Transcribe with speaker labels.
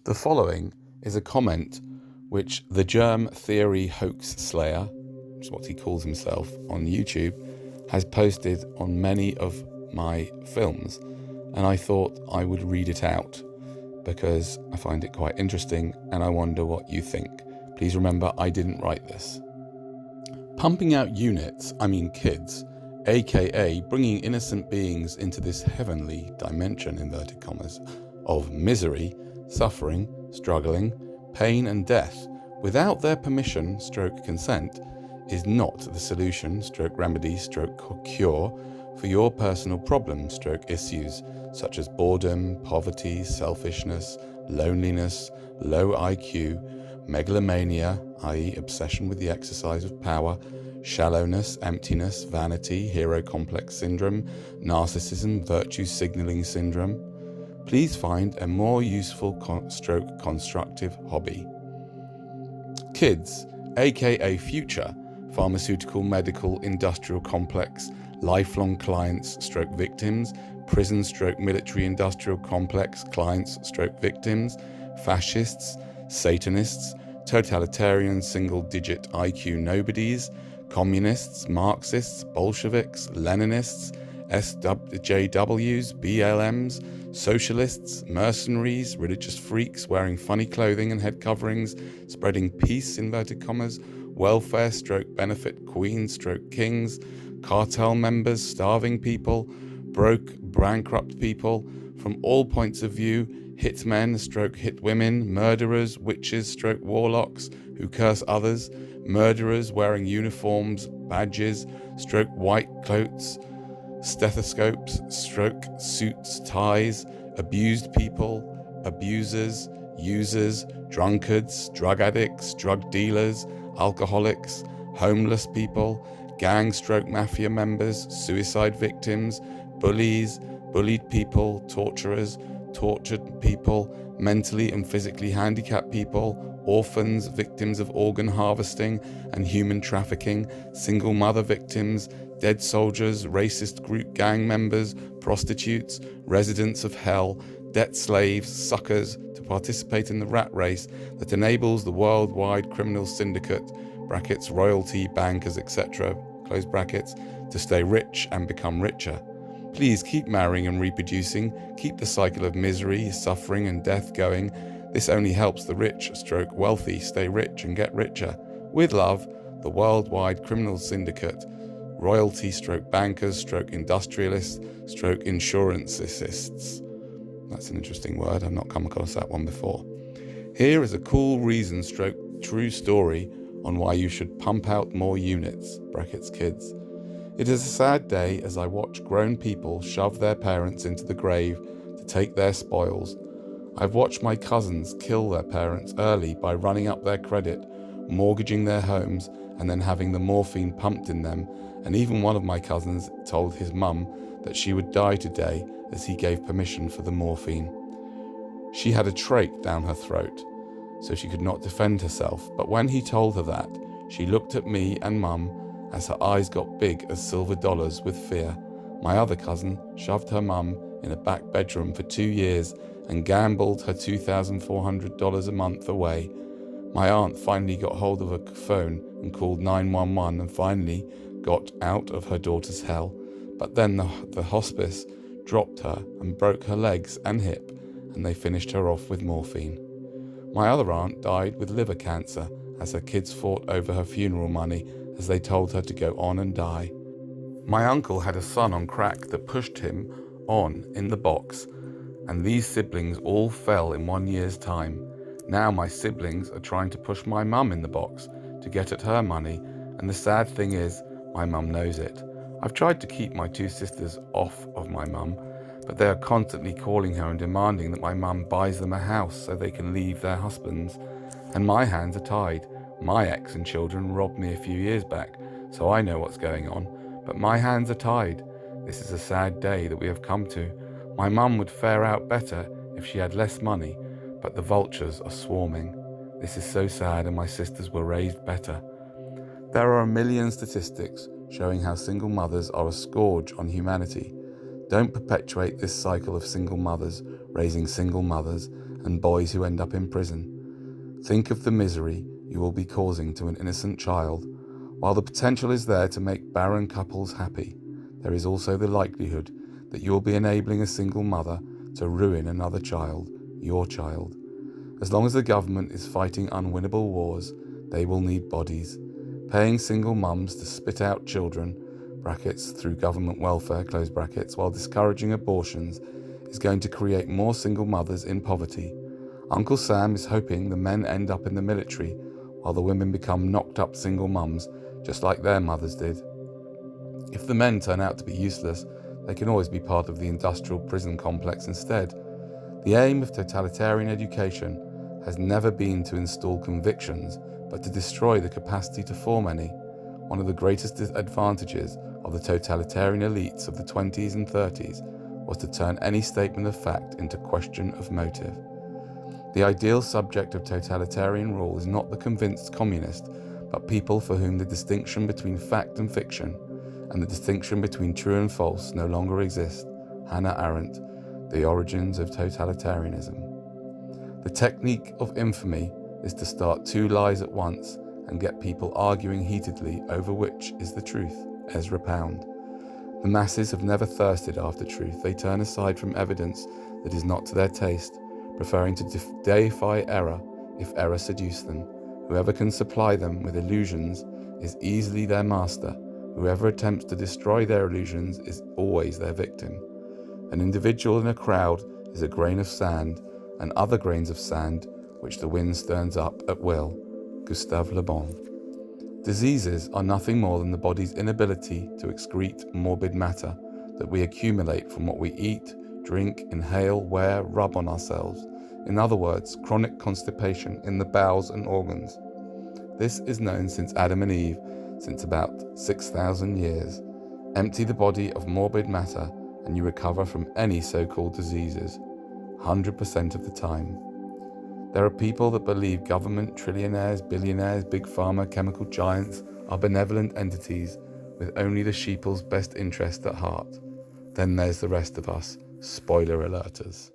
Speaker 1: The following is a comment which the germ-theory-hoax-slayer, which is what he calls himself on YouTube, has posted on many of my films, and I thought I would read it out because I find it quite interesting and I wonder what you think. Please remember, I didn't write this. Pumping out units, I mean kids, aka bringing innocent beings into this heavenly dimension, inverted commas, of misery, suffering, struggling, pain and death without their permission / consent is not the solution / remedy / cure for your personal problems / issues such as boredom, poverty, selfishness, loneliness, low IQ, megalomania, i.e. obsession with the exercise of power, shallowness, emptiness, vanity, hero complex syndrome, narcissism, virtue signaling syndrome. Please find a more useful / constructive hobby. Kids, aka future, pharmaceutical, medical, industrial complex, lifelong clients / victims, prison / military industrial complex clients / victims, fascists, Satanists, totalitarian single-digit IQ nobodies, communists, Marxists, Bolsheviks, Leninists, SJWs, BLMs, socialists, mercenaries, religious freaks wearing funny clothing and head coverings, spreading peace, inverted commas, welfare / benefit queens / kings, cartel members, starving people, broke, bankrupt people, from all points of view, hitmen / hitwomen, murderers, witches / warlocks who curse others, murderers wearing uniforms, badges / white coats, stethoscopes / suits, ties, abused people, abusers, users, drunkards, drug addicts, drug dealers, alcoholics, homeless people, gang / mafia members, suicide victims, bullies, bullied people, torturers, tortured people, mentally and physically handicapped people, orphans, victims of organ harvesting and human trafficking, single mother victims, dead soldiers, racist group gang members, prostitutes, residents of hell, debt slaves, suckers to participate in the rat race that enables the worldwide criminal syndicate, brackets, royalty, bankers, etc., close brackets, to stay rich and become richer. Please keep marrying and reproducing, keep the cycle of misery, suffering and death going. This only helps the rich / wealthy stay rich and get richer. With love, the worldwide criminal syndicate, royalty / bankers / industrialists / insurancists. That's an interesting word, I've not come across that one before. Here is a cool reason / true story on why you should pump out more units, brackets kids. It is a sad day as I watch grown people shove their parents into the grave to take their spoils. I've watched my cousins kill their parents early by running up their credit, mortgaging their homes, and then having the morphine pumped in them, and even one of my cousins told his mum that she would die today as he gave permission for the morphine. She had a trach down her throat, so she could not defend herself, but when he told her that, she looked at me and Mum as her eyes got big as silver dollars with fear. My other cousin shoved her mum in a back bedroom for 2 years and gambled her $2,400 a month away. My aunt finally got hold of a phone and called 911 and finally got out of her daughter's hell. But then the hospice dropped her and broke her legs and hip, and they finished her off with morphine. My other aunt died with liver cancer as her kids fought over her funeral money as they told her to go on and die. My uncle had a son on crack that pushed him on in the box, and these siblings all fell in 1 year's time. Now my siblings are trying to push my mum in the box to get at her money, and the sad thing is, my mum knows it. I've tried to keep my 2 sisters off of my mum, but they are constantly calling her and demanding that my mum buys them a house so they can leave their husbands. And my hands are tied. My ex and children robbed me a few years back, so I know what's going on, but my hands are tied. This is a sad day that we have come to. My mum would fare out better if she had less money, but the vultures are swarming. This is so sad, and my sisters were raised better. There are a million statistics showing how single mothers are a scourge on humanity. Don't perpetuate this cycle of single mothers raising single mothers and boys who end up in prison. Think of the misery you will be causing to an innocent child. While the potential is there to make barren couples happy, there is also the likelihood that you will be enabling a single mother to ruin another child, your child. As long as the government is fighting unwinnable wars, they will need bodies. Paying single mums to spit out children, brackets, through government welfare, close brackets, while discouraging abortions, is going to create more single mothers in poverty. Uncle Sam is hoping the men end up in the military, while the women become knocked up single mums, just like their mothers did. If the men turn out to be useless, they can always be part of the industrial prison complex instead. The aim of totalitarian education has never been to install convictions, but to destroy the capacity to form any. One of the greatest advantages of the totalitarian elites of the 20s and 30s was to turn any statement of fact into question of motive. The ideal subject of totalitarian rule is not the convinced communist, but people for whom the distinction between fact and fiction, and the distinction between true and false, no longer exist. Hannah Arendt, The Origins of Totalitarianism. The technique of infamy is to start two lies at once and get people arguing heatedly over which is the truth. Ezra Pound. The masses have never thirsted after truth. They turn aside from evidence that is not to their taste, preferring to deify error if error seduce them. Whoever can supply them with illusions is easily their master. Whoever attempts to destroy their illusions is always their victim. An individual in a crowd is a grain of sand, and other grains of sand which the wind stirs up at will. Gustave Le Bon. Diseases are nothing more than the body's inability to excrete morbid matter that we accumulate from what we eat, drink, inhale, wear, rub on ourselves. In other words, chronic constipation in the bowels and organs. This is known since Adam and Eve, since about 6,000 years. Empty the body of morbid matter and you recover from any so-called diseases, 100% of the time. There are people that believe government, trillionaires, billionaires, big pharma, chemical giants are benevolent entities with only the sheeple's best interest at heart. Then there's the rest of us, spoiler alerters.